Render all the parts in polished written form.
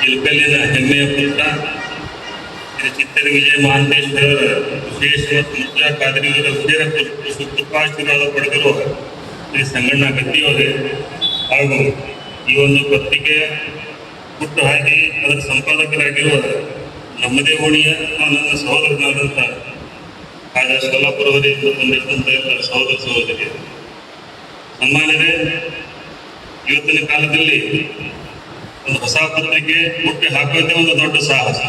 ಇಳಕಲ್ಲಿನ ಹೆಮ್ಮೆಯ ಪುತ್ರ ಶ್ರೀ ಚಿತ್ತೂರು ವಿಜಯ ಮಹಾಂತೇಶ್ವರರ ವಿಶೇಷ ಮುದ್ರಾ ಕಾದರಿಯವರ ವಿಜಯ ಕೃಪಾಶೀರ್ವಾದ ಪಡೆದಿರುವ ಶ್ರೀ ಸಂಗಣ್ಣ ಗದ್ದಿಯವರೇ ಹಾಗೂ ಈ ಒಂದು ಪತ್ರಿಕೆಯ ಹುಟ್ಟು ಹಾಕಿ ಅದರ ಸಂಪಾದಕರಾಗಿರುವ ನಮ್ಮದೇ ಓಣಿಯ ನನ್ನ ಸಹೋದರನಾದಂಥ ಆಗ ಸೋಲಾಪುರವರೇ ಬಂದಿದ್ದಂಥ ಎಲ್ಲ ಸಹೋದರ ಸಹೋದರಿ ಸನ್ಮಾನ್ಯರೇ, ಇವತ್ತಿನ ಕಾಲದಲ್ಲಿ ಒಂದು ಹೊಸ ಪತ್ರಿಕೆ ಹುಟ್ಟಿ ಹಾಕೋದೇ ಒಂದು ದೊಡ್ಡ ಸಾಹಸ,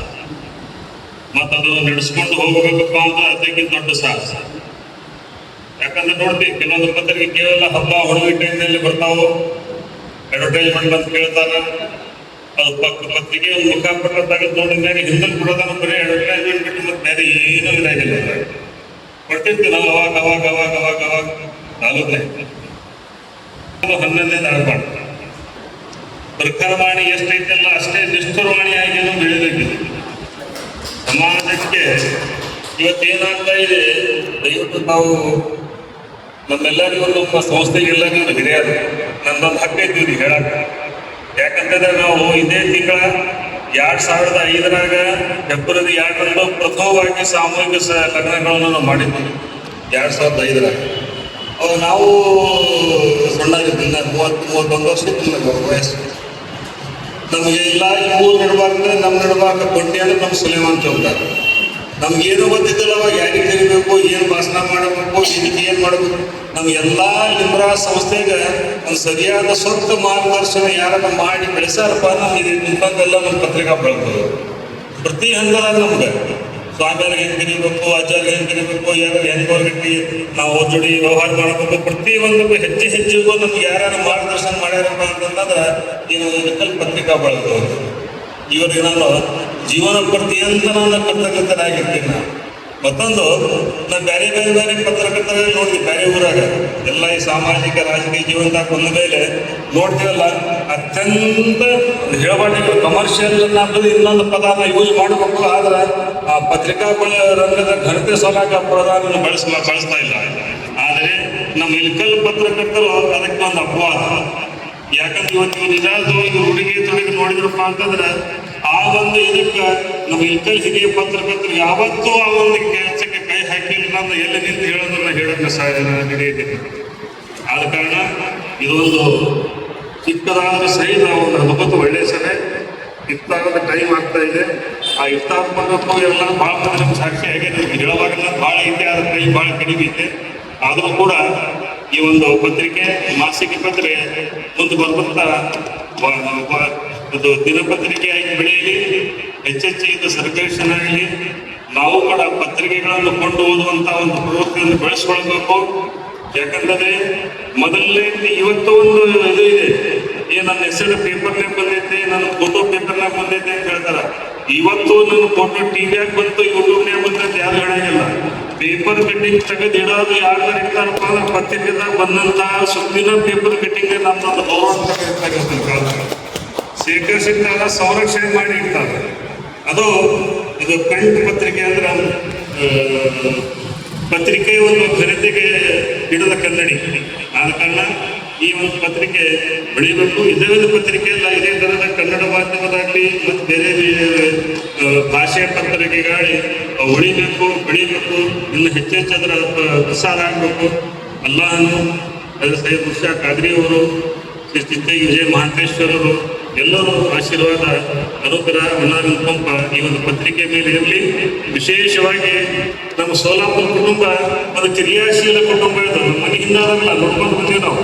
ಮತ್ತು ಅದನ್ನು ನಡೆಸ್ಕೊಂಡು ಹೋಗಬೇಕಪ್ಪ ಅಂತ ಅದಕ್ಕಿಂತ ದೊಡ್ಡ ಸಾಹಸ. ಯಾಕಂದ್ರೆ ನೋಡ್ತೀವಿ ಕೆಲವೊಂದು ಪತ್ರಿಕೆ ಕೇವಲ ಹಬ್ಬ ಹುಡುಗಿ ಟೈಮ್ನಲ್ಲಿ ಬರ್ತಾವು, ಅಡ್ವರ್ಟೈಸ್ಮೆಂಟ್ ಅಂತ ಕೇಳ್ತಾರ, ಅದು ಪತ್ರಿಕೆ ಒಂದು ಮುಖಾಪಟ್ಟ ತೆಗೆದು ನೋಡಿದಾಗ ಹಿಂದಲ್ ಬಿಡೋದನ್ನು ಬರೀ ಅಡ್ವರ್ಟೈಸ್ಮೆಂಟ್ ಬಿಟ್ಟು ಮತ್ತೆ ಬೇರೆ ಏನೂ ಇದಾಗಿಲ್ಲ. ಕೊಟ್ಟಿರ್ತೀವಿ ನಾವು ಅವಾಗ ಅವಾಗ ಅವಾಗ ಅವಾಗ ಅವಾಗ ತಾಲೂಕೇ 11ನೇ ಧಾರವಾಡ ಪ್ರಖರವಾಣಿ ಎಷ್ಟೈತಲ್ಲ ಅಷ್ಟೇ ನಿಷ್ಠುರವಾಣಿಯಾಗಿಯೂ ಬೆಳೆದಿದೆ. ಸಮಾಜಕ್ಕೆ ಇವತ್ತೇನಾಗ್ತಾ ಇದೆ, ದಯವಿಟ್ಟು ನಾವು ನಮ್ಮೆಲ್ಲರಿಗೂ ನಮ್ಮ ಸಂಸ್ಥೆಗೆಲ್ಲರಿಗೂ ಹಿರಿಯರು ನನ್ನೊಂದು ಹಕ್ಕ ಇದ್ದೀವಿ ಹೇಳಕ್ಕೆ. ಯಾಕಂತಂದ್ರೆ ನಾವು ಇದೇ ತಿಂಗಳ 2005ರಾಗ ಫೆಬ್ರವರಿ 2ರಂದು ಪ್ರಥಮವಾಗಿ ಸಾಮೂಹಿಕ ಲಗ್ನಗಳನ್ನು ನಾವು ಮಾಡಿದ್ದೀವಿ. 2005ರಾಗ ಅವಾಗ ನಾವು ಸಣ್ಣಾಗಿದ್ದೀವಿ, 30-31 ವರ್ಷ ಇತ್ತು ವಯಸ್ಸು. ನಮಗೆ ಇಲ್ಲ ಈ ಊರು ನಡಬಾರ್ದು, ನಮ್ಮ ನಡಬಾರ್ದು ಕೊಂಡಿ ಅಂದ್ರೆ ನಮ್ಮ ಸುಲೇಮಾನ್ ಚೌಕಾರ್. ನಮ್ಗೇನು ಗೊತ್ತಿದ್ದಲ್ಲ ಅವಾಗ ಯಾರಿಗೆ ಕರಿಬೇಕು, ಏನು ಭಾಷಣ ಮಾಡಬೇಕು, ಇದಕ್ಕೆ ಏನು ಮಾಡಬೇಕು. ನಮಗೆಲ್ಲ ಲಿಂಬ್ರಾ ಸಂಸ್ಥೆಗೆ ಒಂದು ಸರಿಯಾದ ಸ್ವಂತ ಮಾರ್ಗದರ್ಶನ ಯಾರನ್ನ ಮಾಡಿ ಬೆಳೆಸಾರಪ್ಪ, ನಮ್ಗೆ ನಿಂತೆಲ್ಲ ನಮ್ಮ ಪತ್ರಿಕಾ ಬೆಳೆದು ಪ್ರತಿ ಹಂತದಾಗ ನಮ್ಗೆ ಸ್ವಾಮಿಯವ್ರಿಗೆ ಹೆಂಗೆ ಕರಿಬೇಕು, ಆಚಾರ್ಯ ಹೆಂಗೆ ಕರಿಬೇಕು, ಯಾರು ಹೆಂಗೆ ನಾವು ಜೋಡಿ ವ್ಯವಹಾರ ಮಾಡಬೇಕು, ಪ್ರತಿ ಒಂದು ಹೆಜ್ಜೆ ಹೆಜ್ಜೆಗೂ ನಮ್ಗೆ ಯಾರು ಮಾರ್ಗದರ್ಶನ ಮಾಡ್ಯಾರಪ್ಪ ಅಂತಂದ್ರೆ ಏನು ಇದಕ್ಕಲ್ಲಿ ಪತ್ರಿಕಾ ಬೆಳೆದು ಇವರಿಗೆ ನಾನು ಜೀವನ ಪ್ರತಿಯಂತ ನಾನು ಕರ್ತಕರ್ತನಾಗಿರ್ತೀನಿ. ನಾನು ಮತ್ತೊಂದು ನಾನು ಬೇರೆ ಬೇರೆ ಬೇರೆ ಪತ್ರಕರ್ತರಲ್ಲಿ ನೋಡ್ತೀವಿ, ಬೇರೆ ಊರಾಗ ಎಲ್ಲ ಈ ಸಾಮಾಜಿಕ ರಾಜಕೀಯ ಜೀವನದಾಗ ಬಂದ ಮೇಲೆ ನೋಡ್ತೀವಲ್ಲ, ಅತ್ಯಂತ ಹೇಳ್ಬಾರ್ದು ಕಮರ್ಷಿಯಲ್ ಅನ್ನೋದು ಇನ್ನೊಂದು ಪದಾನ ಯೂಸ್ ಮಾಡಬೇಕು. ಆದ್ರೆ ಆ ಪತ್ರಿಕಾ ರಂಗದ ಘನತೆ ಸೋಲಾಕ ಪದಾನ ಬಳಸ್ತಾ ಇಲ್ಲ. ಆದರೆ ನಮ್ಮ ಇಲ್ಕಲ್ ಪತ್ರಕರ್ತರು ಅದಕ್ಕೆ ಒಂದು ಅಪವಾದ. ಯಾಕಂದ್ರೆ ಇವತ್ತು ನಿಜಾದ ಇವ್ರು ಹುಡುಗಿ ತೊಡುಗಿ ನೋಡಿದ್ರಪ್ಪ ಅಂತಂದ್ರೆ ಆ ಒಂದು ಇದಕ್ಕೆ ನಮ್ಮ ಇಲ್ಕಲ್ ಹಿರಿಯ ಪತ್ರಕರ್ತರು ಯಾವತ್ತೂ ಆ ಒಂದು ಕೆಲಸಕ್ಕೆ ಕೈ ಹಾಕಿಲ್ಲ. ನಾನು ಎಲ್ಲಿ ನಿಂತು ಹೇಳೋದನ್ನ ಹೇಳೋಕ್ಕೆ ನಡೆಯುತ್ತಿದೆ. ಆದ ಕಾರಣ ಇದೊಂದು ಚಿಕ್ಕದಾದ ಸಹಿತ ಒಂದು ಅದ್ಭುತ ಒಳ್ಳೆಯ ಸಭೆ ಇಫ್ತಾರದ ಟೈಮ್ ಆಗ್ತಾ ಇದೆ. ಆ ಇಫ್ತಾರ್ ಮಾಡಬೇಕು ಎಲ್ಲ ಭಾಳ ಮಂದಿ ನಮ್ಗೆ ಸಾಕ್ಷಿ ಆಗಿದೆ. ನಮ್ಗೆ ಹೇಳುವಾಗೆಲ್ಲ ಭಾಳ ಇದೆ, ಆದ ಟೈಮ್ ಭಾಳ ಕಡಿಮೆ ಇದೆ. ಆದರೂ ಕೂಡ ಈ ಒಂದು ಪತ್ರಿಕೆ ಮಾಸಿಕ ಪತ್ರಿಕೆ ಮುಂದೆ ಬರ್ಬರ್ತಾ ಅದು ದಿನಪತ್ರಿಕೆಯಾಗಿ ಬೆಳೆಯಲಿ, ಹೆಚ್ಚೆಚ್ಚು ಇದು ಸರ್ಕ್ಯುಲೇಷನ್ ಆಗಲಿ. ನಾವು ಕೂಡ ಪತ್ರಿಕೆಗಳನ್ನು ಕೊಂಡು ಓದುವಂಥ ಒಂದು ಪ್ರವೃತ್ತಿಯನ್ನು ಬೆಳೆಸ್ಕೊಳ್ಬೇಕು. ಯಾಕಂದರೆ ಮೊದಲನೇ ಇವತ್ತು ಒಂದು ಇದು ಇದೆ, ನನ್ನ ಹೆಸರು ಪೇಪರ್ನಾಗ ಬಂದೈತೆ, ನನ್ನ ಫೋಟೋ ಪೇಪರ್ನಾಗ ಬಂದೈತೆ ಅಂತ ಹೇಳ್ತಾರೆ. ಇವತ್ತು ನನ್ನ ಫೋಟೋ ಟಿವಿಯಾಗ ಬಂತು, ಯೂಟ್ಯೂಬ್ನಾಗ ಬಂದೈತೆ ಯಾರು ಹೇಳಂಗಿಲ್ಲ. ಪೇಪರ್ ಕಟ್ಟಿಂಗ್ ತೆಗೆದು ಇಡೋದು ಯಾರು ಇರ್ತಾರಪ್ಪ ಅಂದ್ರೆ ಪತ್ರಿಕೆದಾಗ ಬಂದಂಥ ಸುದ್ದಿನ ಪೇಪರ್ ಕಟ್ಟಿಂಗ್ ನಮ್ಮದೊಂದು ಗೌರವ ಶೇಖರಿಸಿರ್ತಾರೆ, ಸಂರಕ್ಷಣೆ ಮಾಡಿ ಇರ್ತಾರೆ. ಅದು ಇದು ಪ್ರಿಂಟ್ ಪತ್ರಿಕೆ ಅಂದ್ರೆ ಪತ್ರಿಕೆ ಒಂದು ಘನತೆಗೆ ಹಿಡಿದ ಕನ್ನಡಿ. ಆದ ಕಾರಣ ಈ ಒಂದು ಪತ್ರಿಕೆ ಬೆಳೀಬೇಕು. ಇದೇ ಒಂದು ಪತ್ರಿಕೆ ಅಲ್ಲ, ಇದೇ ಥರದ ಕನ್ನಡ ಮಾಧ್ಯಮದಾಗಲಿ ಮತ್ತು ಬೇರೆ ಭಾಷೆಯ ಪತ್ರಿಕೆಗಾಳಿ ಉಳಿಬೇಕು, ಬೆಳೀಬೇಕು, ಇನ್ನು ಹೆಚ್ಚೆಚ್ಚು ಅದರ ಪ್ರಸಾರ ಆಗಬೇಕು. ಅಲ್ಲಾಹನು ಸೈಯದ್ ಮುರ್ಷದ್ ಕಾದ್ರಿ ಅವರು, ಶ್ರೀ ಚಿತ್ತೂರು ವಿಜಯ ಮಹಾಂತೇಶ್ವರರು ಎಲ್ಲರೂ ಆಶೀರ್ವಾದ ಅನುಗ್ರಹ ಅನುಕಂಪ ಈ ಒಂದು ಪತ್ರಿಕೆ ಮೇಲೆ ಇರಲಿ. ವಿಶೇಷವಾಗಿ ನಮ್ಮ ಸೋಲಾಪುರ ಕುಟುಂಬ ಒಂದು ಕ್ರಿಯಾಶೀಲ ಕುಟುಂಬ ಇದು. ನಮ್ಮ ಮನೆ ಹಿಂದಾಗಲ್ಲ ನೋಡ್ಕೊಂಡು ಬಂದೀವಿ ನಾವು.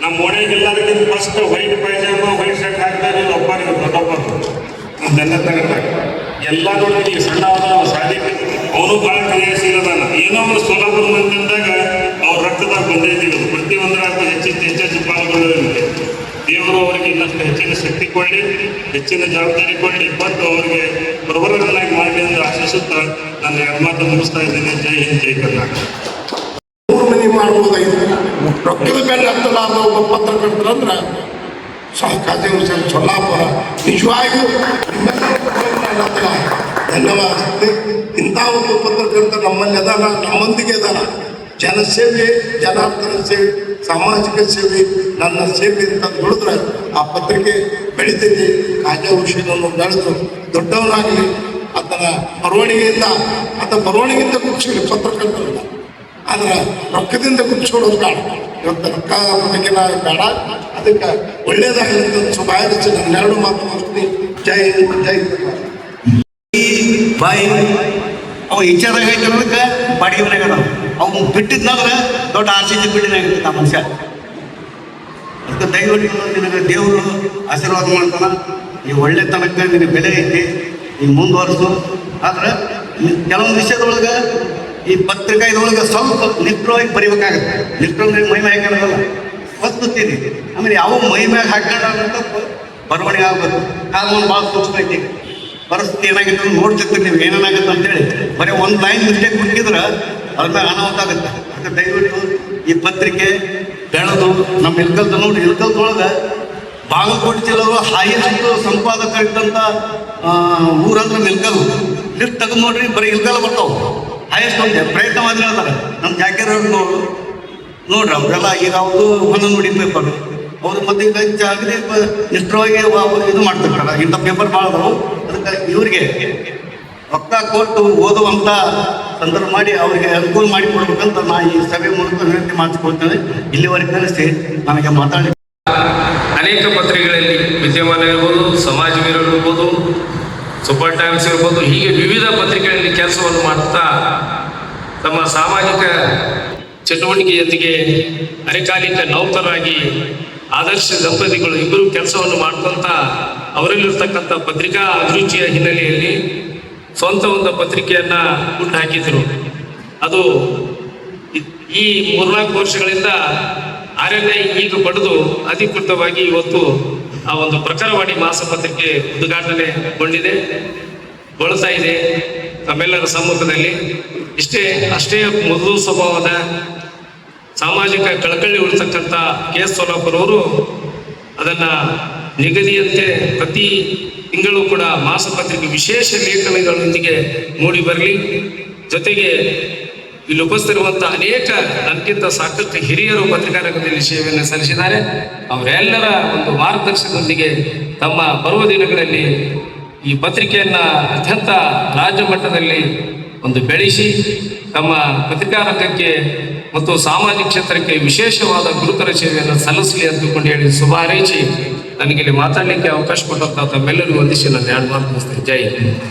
ನಮ್ಮ ಓಣೆಗೆ ಎಲ್ಲರಿಗಿಂತ first white pyjama white shirt ಹಾಕ್ತಾರೆ ಒಬ್ಬರಿಗೆ ದೊಡ್ಡೊಬ್ಬರು ನಮ್ದೆಲ್ಲ ತಗೊಂಡಾಗ ಎಲ್ಲ ನೋಡಿ ಸಣ್ಣ ಸಾಧಿ ಅವನು ಭಾಳ ಕ್ರಿಯಾಶೀಲದಾನ ಏನೋ ಒಂದು ಸೋಲಾಪುರ ಮಂದಿದಾಗ ಅವ್ರ ರಕ್ತದಾಗ ಬಂದಿದ್ದೀವಿ ಪ್ರತಿಯೊಂದರಾಗ ಹೆಚ್ಚೆಚ್ಚು ಪಾಲ್ಗೊಳ್ಳೋದಕ್ಕೆ ದೇವರು ಅವರಿಗೆ ಇನ್ನಷ್ಟು ಹೆಚ್ಚಿನ ಶಕ್ತಿ ಕೊಡಲಿ, ಹೆಚ್ಚಿನ ಜವಾಬ್ದಾರಿ ಕೊಡಲಿ, ಬಂದು ಅವರಿಗೆ ಪ್ರಬಲರನ್ನಾಗಿ ಮಾಡಲಿ ಎಂದು ಆಶಿಸುತ್ತಾ ನನ್ನ ಎರಡು ಮಾತು ಮುಗಿಸ್ತಾ ಇದ್ದೇನೆ. ಜೈ ಹಿಂದ್, ಜೈ ಕರ್ನಾಟಕ. 3 ಮನೆ ಮಾಡ್ಬೋದಾಗಿತ್ತು. ರೊಕ್ಕದ ಮೇಲೆ ಹತ್ತಲಾರ್ದ ಒಬ್ಬ ಪತ್ರಕರ್ತರಂದ್ರೆ ಕಾಜಿ ಹುಸೇನ್ ಸೊಲ್ಲಾಪುರ ನಿಜವಾಗಿಯೂ ಧನ್ಯವಾದ. ಇಂಥ ಒಬ್ಬ ಪತ್ರಕರ್ತ ನಮ್ಮಲ್ಲಿ ಅದಾನ, ನಮ್ಮೊಂದಿಗೆ ಅದಾನ. ಜನಸೇವೆ, ಜನಾರ್ದನ ಸೇವೆ, ಸಾಮಾಜಿಕ ಸೇವೆ, ನನ್ನ ಸೇವೆ ಅಂತ ದುಡಿದ್ರೆ ಆ ಪತ್ರಿಕೆ ಬೆಳಿತೈತಿ. ಕಾಜಾ ಹುಸೇನನ್ನು ಬೆಳೆದು ದೊಡ್ಡವನಾಗಲಿ, ಅದರ ಬರವಣಿಗೆಯಿಂದ ಬರವಣಿಗೆಯಿಂದ ಕುಗ್ಸಿರಿ ಪತ್ರಕರ್ತರನ್ನ. ಆದ್ರೆ ರೊಕ್ಕದಿಂದ ಕುಗ್ಸೋದು ಬೇಡ. ಇವತ್ತು ರೊಕ್ಕ ಬಗ್ಗೆ ನಾವು ಬೇಡ, ಅದಕ್ಕೆ ಒಳ್ಳೇದಾಗಲಿ ಅಂತ ಶುಭಾಶಿಸಿ ನನ್ನ 2 ಮಾತು ಮುಗಿಸ್ತೀನಿ. ಜೈ ಜೈ ಬಾಯಿ ಅವ ಇಚ್ಛಾದಾಗ ಐತೆ ಬಾಡಿಗೆ ಮನೆಗೆ ಅವ್ನು ಬಿಟ್ಟಿದ್ನಾದ್ರೆ ದೊಡ್ಡ RCC ಬಿಲ್ಡಿಂಗ್ ಆಗಿರ್ತೈತೆ ಆ ಮನುಷ್ಯ. ಅದಕ್ಕೆ ದಯವಿಟ್ಟು ನಿನಗೆ ದೇವರು ಆಶೀರ್ವಾದ ಮಾಡ್ತಾನ. ಈ ಒಳ್ಳೆತನಕ್ಕೆ ನಿನಗೆ ಬೆಲೆ ಐತಿ, ಈ ಮುಂದುವರೆಸು. ಆದ್ರೆ ಕೆಲವೊಂದು ವಿಷಯದೊಳಗೆ ಈ ಪತ್ರಿಕಾ ಇದ್ರೊಳಗೆ ಸ್ವಲ್ಪ ನಿಷ್ಠವಾಗಿ ಬರಿಬೇಕಾಗತ್ತೆ. ನಿಷ್ಠವಾಗಿ ಮಹಿಮೆ ಹಾಕೋಲ್ಲ ಗೊತ್ತೀನಿ. ಆಮೇಲೆ ಯಾವ ಮಹಿಮೆ ಹಾಕೊಂಡಂತ ಬರವಣಿಗೆ ಆಗ್ಬೇಕು. ಕಾನೂನು ಭಾಳ ಸೂಕ್ಷ್ಮೈತಿ. ಪರಿಸ್ಥಿತಿ ಏನಾಗಿತ್ತು ನೋಡ್ತಿರ್ತೀವಿ ನೀವು ಏನೇನಾಗುತ್ತೆ ಅಂತೇಳಿ. ಬರೀ ಒಂದು ಲೈನ್ ಮಿಸ್ಟೇಕ್ ಬಿಟ್ಟಿದ್ರೆ ಅದ್ರ ಮೇಲೆ ಅನಾಹುತ ಆಗುತ್ತೆ. ಅದಕ್ಕೆ ದಯವಿಟ್ಟು ಈ ಪತ್ರಿಕೆ ಬೆಳೆದು ನಮ್ಮ ಇಲ್ಕಲ್ದ ನೋಡಿ, ಇಲ್ಕಲ್ದೊಳಗೆ ಬಾಗಲಕೋಟೆ ಜಿಲ್ಲೆಯವರು ಹೈಯೆಸ್ಟ್ ಸಂಪಾದಕರಿದ್ದಂಥ ಊರಂದ್ರೆ ಇಲ್ಕಲ್. ಲಿಸ್ಟ್ ತೆಗೆದು ನೋಡ್ರಿ, ಬರೀ ಇಲ್ಕಲ್ ಬರ್ತಾವೆ. ಹೈಯೆಸ್ಟ್ ಒಂದು ಪ್ರಯತ್ನ ಮಾಡಿ ಹೇಳ್ತಾರೆ. ನಮ್ಮ ಜಾಕೀರ್ ನೋಡ್ರಿ ಅವರೆಲ್ಲ ಈಗ ಅವರು ಒಂದೊಂದು ನೋಡಿ ಪೇಪರ್ ಅವರು ಮತ್ತೆ ಆಗಲಿ ನಿಷ್ಠವಾಗಿ ಇದು ಮಾಡ್ತಿರ್ತಾರೆ. ಇಂಥ ಪೇಪರ್ ಭಾಳ ಅದಾವು. ಅದಕ್ಕೆ ಇವರಿಗೆ ರೊಕ್ಕ ಕೊಟ್ಟು ಓದುವಂಥ ಸಂದರ್ಭ ಮಾಡಿ ಅವರಿಗೆ ಅನುಕೂಲ ಮಾಡಿ ಕೊಡ್ಬೇಕಂತ ನಾ ಈ ಸಭೆ ಮೂಲಕ ವಿನಂತಿ ಮಾಡಿಸ್ಕೊಳ್ತೇನೆ. ಇಲ್ಲಿವರೆಗೆ ಕಳಿಸಿ ನನಗೆ ಮಾತಾಡಿ ಅನೇಕ ಪತ್ರಿಕೆಗಳಲ್ಲಿ ವಿದ್ಯಮಾನ ಇರ್ಬೋದು, ಸಮಾಜ ವೀರರು ಇರ್ಬೋದು, ಸೂಪರ್ ಟೈಮ್ಸ್ ಇರ್ಬೋದು, ಹೀಗೆ ವಿವಿಧ ಪತ್ರಿಕೆಗಳಲ್ಲಿ ಕೆಲಸವನ್ನು ಮಾಡ್ತಾ ತಮ್ಮ ಸಾಮಾಜಿಕ ಚಟುವಟಿಕೆಯೊಂದಿಗೆ ಅರೆಕಾಲಿಕ ನೌಕರರಾಗಿ ಆದರ್ಶ ದಂಪತಿಗಳು ಇಬ್ಬರು ಕೆಲಸವನ್ನು ಮಾಡ್ಕೊಂತ ಅವರಲ್ಲಿರ್ತಕ್ಕಂಥ ಪತ್ರಿಕಾ ಅಭಿರುಚಿಯ ಹಿನ್ನೆಲೆಯಲ್ಲಿ ಸ್ವಂತ ಒಂದು ಪತ್ರಿಕೆಯನ್ನ ಹುಟ್ಟು ಹಾಕಿದ್ರು. ಅದು ಈ 3-4 ವರ್ಷಗಳಿಂದ RNI ಈಗ ಪಡೆದು ಅಧಿಕೃತವಾಗಿ ಇವತ್ತು ಆ ಒಂದು ಪ್ರಖರವಾಣಿ ಮಾಸಪತ್ರಿಕೆ ಉದ್ಘಾಟನೆಗೊಂಡಿದೆ, ಗೊಳ್ತಾ ಇದೆ ತಮ್ಮೆಲ್ಲರ ಸಮ್ಮುಖದಲ್ಲಿ. ಅಷ್ಟೇ ಮೃದು ಸ್ವಭಾವದ ಸಾಮಾಜಿಕ ಕಳಕಳಿ ಉಳಿತಕ್ಕಂಥ KS ಸೊಲ್ಲಾಪುರ ಅವರು ಅದನ್ನ ನಿಗದಿಯಂತೆ ಪ್ರತಿ ತಿಂಗಳು ಕೂಡ ಮಾಸಪತ್ರಿಕೆ ವಿಶೇಷ ಲೇಖನಗಳೊಂದಿಗೆ ಮೂಡಿ ಬರಲಿ. ಜೊತೆಗೆ ಇಲ್ಲಿ ಉಪಸ್ಥಿತಿರುವಂಥ ಅನೇಕ ನನಗಿಂತ ಸಾಕಷ್ಟು ಹಿರಿಯರು ಪತ್ರಿಕಾ ರಂಗದಲ್ಲಿ ಸೇವೆಯನ್ನು ಸಲ್ಲಿಸಿದ್ದಾರೆ. ಅವರೆಲ್ಲರ ಒಂದು ಮಾರ್ಗದರ್ಶನದೊಂದಿಗೆ ತಮ್ಮ ಬರುವ ದಿನಗಳಲ್ಲಿ ಈ ಪತ್ರಿಕೆಯನ್ನ ಅತ್ಯಂತ ರಾಜ್ಯ ಮಟ್ಟದಲ್ಲಿ ಒಂದು ಬೆಳೆಸಿ ತಮ್ಮ ಪತ್ರಿಕಾ ರಂಗಕ್ಕೆ ಮತ್ತು ಸಾಮಾಜಿಕ ಕ್ಷೇತ್ರಕ್ಕೆ ವಿಶೇಷವಾದ ಗುರುತರ ಸೇವೆಯನ್ನು ಸಲ್ಲಿಸಲಿ ಅಂದುಕೊಂಡು ಹೇಳಿ ಶುಭ ಹಾರೈಸಿ ನನಗೆ ಇಲ್ಲಿ ಮಾತಾಡಲಿಕ್ಕೆ ಅವಕಾಶ ಕೊಟ್ಟಂತ ತಮ್ಮೆಲ್ಲರಿಗೂ ವಂದಿಸಿ ನನ್ನ 2 ಮಾತು ಮುಗಿಸ್ತೇನೆ. ಜೈ ಹಿಂದ್.